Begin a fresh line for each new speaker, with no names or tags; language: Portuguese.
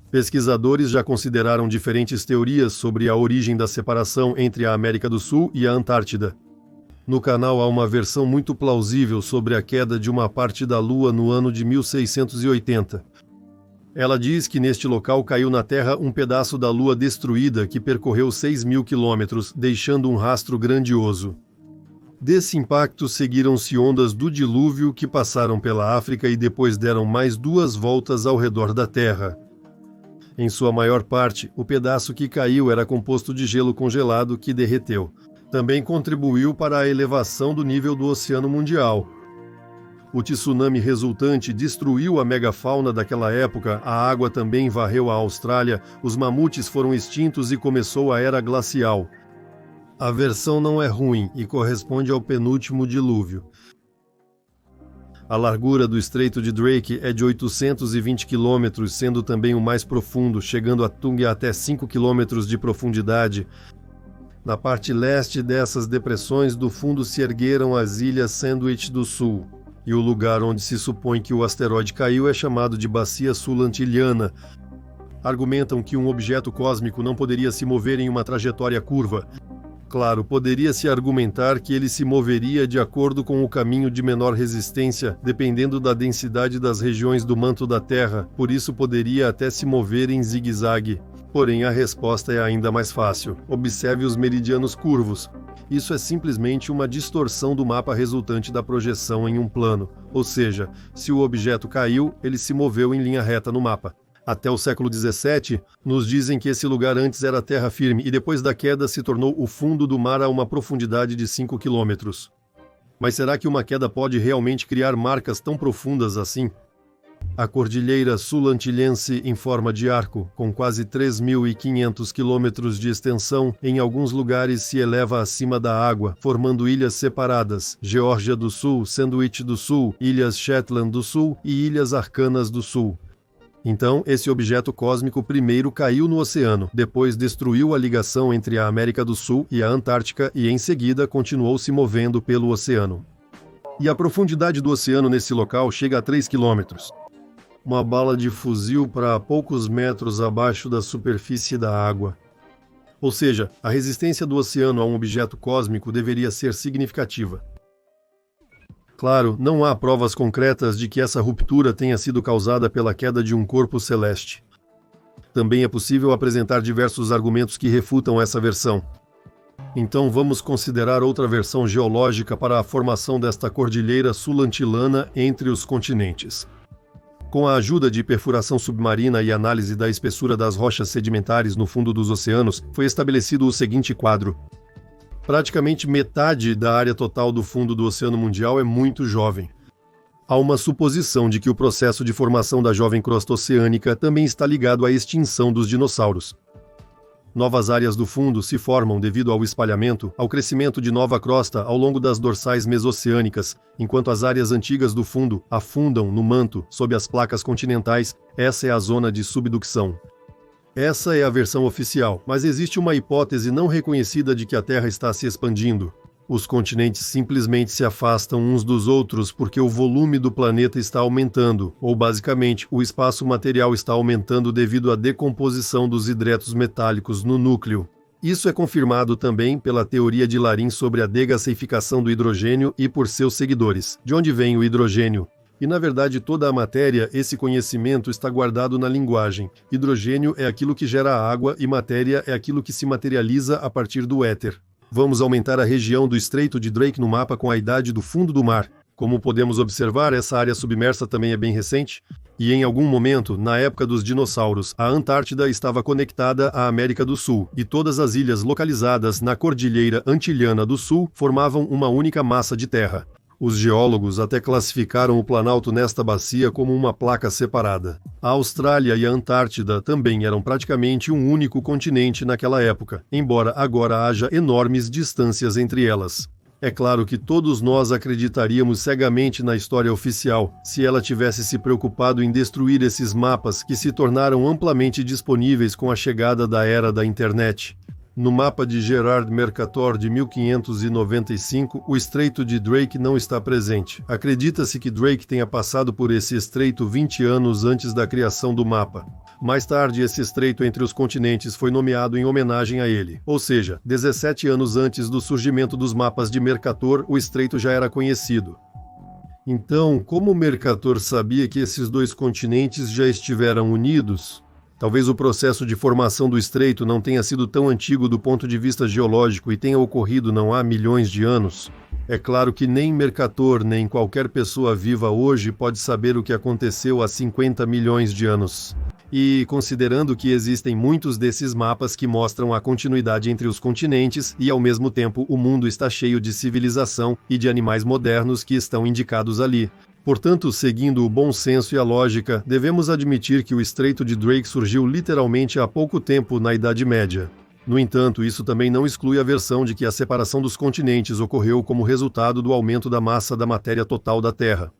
Pesquisadores já consideraram diferentes teorias sobre a origem da separação entre a América do Sul e a Antártida. No canal há uma versão muito plausível sobre a queda de uma parte da Lua no ano de 1680. Ela diz que neste local caiu na Terra um pedaço da Lua destruída que percorreu 6.000 quilômetros, deixando um rastro grandioso. Desse impacto seguiram-se ondas do dilúvio que passaram pela África e depois deram mais 2 voltas ao redor da Terra. Em sua maior parte, o pedaço que caiu era composto de gelo congelado que derreteu. Também contribuiu para a elevação do nível do Oceano Mundial. O tsunami resultante destruiu a megafauna daquela época, a água também varreu a Austrália, os mamutes foram extintos e começou a Era Glacial. A versão não é ruim e corresponde ao penúltimo dilúvio. A largura do Estreito de Drake é de 820 km, sendo também o mais profundo, chegando a Tonga até 5 km de profundidade. Na parte leste dessas depressões, do fundo se ergueram as Ilhas Sandwich do Sul, e o lugar onde se supõe que o asteroide caiu é chamado de Bacia Sul-Antiliana. Argumentam que um objeto cósmico não poderia se mover em uma trajetória curva. Claro, poderia-se argumentar que ele se moveria de acordo com o caminho de menor resistência, dependendo da densidade das regiões do manto da Terra, por isso poderia até se mover em zigue-zague. Porém, a resposta é ainda mais fácil. Observe os meridianos curvos. Isso é simplesmente uma distorção do mapa resultante da projeção em um plano. Ou seja, se o objeto caiu, ele se moveu em linha reta no mapa. Até o século XVII, nos dizem que esse lugar antes era terra firme e depois da queda se tornou o fundo do mar a uma profundidade de 5 quilômetros. Mas será que uma queda pode realmente criar marcas tão profundas assim? A Cordilheira Sul-Antilhense em forma de arco, com quase 3.500 quilômetros de extensão, em alguns lugares se eleva acima da água, formando ilhas separadas, Geórgia do Sul, Sandwich do Sul, Ilhas Shetland do Sul e Ilhas Arcanas do Sul. Então, esse objeto cósmico primeiro caiu no oceano, depois destruiu a ligação entre a América do Sul e a Antártica e, em seguida, continuou se movendo pelo oceano. E a profundidade do oceano nesse local chega a 3 quilômetros. Uma bala de fuzil para poucos metros abaixo da superfície da água. Ou seja, a resistência do oceano a um objeto cósmico deveria ser significativa. Claro, não há provas concretas de que essa ruptura tenha sido causada pela queda de um corpo celeste. Também é possível apresentar diversos argumentos que refutam essa versão. Então vamos considerar outra versão geológica para a formação desta cordilheira sul-antilana entre os continentes. Com a ajuda de perfuração submarina e análise da espessura das rochas sedimentares no fundo dos oceanos, foi estabelecido o seguinte quadro. Praticamente metade da área total do fundo do Oceano Mundial é muito jovem. Há uma suposição de que o processo de formação da jovem crosta oceânica também está ligado à extinção dos dinossauros. Novas áreas do fundo se formam devido ao espalhamento, ao crescimento de nova crosta ao longo das dorsais mesoceânicas, enquanto as áreas antigas do fundo afundam no manto sob as placas continentais. Essa é a zona de subducção. Essa é a versão oficial, mas existe uma hipótese não reconhecida de que a Terra está se expandindo. Os continentes simplesmente se afastam uns dos outros porque o volume do planeta está aumentando, ou basicamente, o espaço material está aumentando devido à decomposição dos hidretos metálicos no núcleo. Isso é confirmado também pela teoria de Larin sobre a degassificação do hidrogênio e por seus seguidores. De onde vem o hidrogênio? E na verdade toda a matéria, esse conhecimento está guardado na linguagem. Hidrogênio é aquilo que gera água e matéria é aquilo que se materializa a partir do éter. Vamos aumentar a região do Estreito de Drake no mapa com a idade do fundo do mar. Como podemos observar, essa área submersa também é bem recente. E em algum momento, na época dos dinossauros, a Antártida estava conectada à América do Sul, e todas as ilhas localizadas na Cordilheira Antiliana do Sul formavam uma única massa de terra. Os geólogos até classificaram o Planalto nesta bacia como uma placa separada. A Austrália e a Antártida também eram praticamente um único continente naquela época, embora agora haja enormes distâncias entre elas. É claro que todos nós acreditaríamos cegamente na história oficial, se ela tivesse se preocupado em destruir esses mapas que se tornaram amplamente disponíveis com a chegada da era da internet. No mapa de Gerard Mercator de 1595, o Estreito de Drake não está presente. Acredita-se que Drake tenha passado por esse estreito 20 anos antes da criação do mapa. Mais tarde, esse estreito entre os continentes foi nomeado em homenagem a ele. Ou seja, 17 anos antes do surgimento dos mapas de Mercator, o estreito já era conhecido. Então, como Mercator sabia que esses dois continentes já estiveram unidos? Talvez o processo de formação do estreito não tenha sido tão antigo do ponto de vista geológico e tenha ocorrido não há milhões de anos. É claro que nem Mercator, nem qualquer pessoa viva hoje pode saber o que aconteceu há 50 milhões de anos. E, considerando que existem muitos desses mapas que mostram a continuidade entre os continentes e, ao mesmo tempo, o mundo está cheio de civilização e de animais modernos que estão indicados ali. Portanto, seguindo o bom senso e a lógica, devemos admitir que o Estreito de Drake surgiu literalmente há pouco tempo na Idade Média. No entanto, isso também não exclui a versão de que a separação dos continentes ocorreu como resultado do aumento da massa da matéria total da Terra.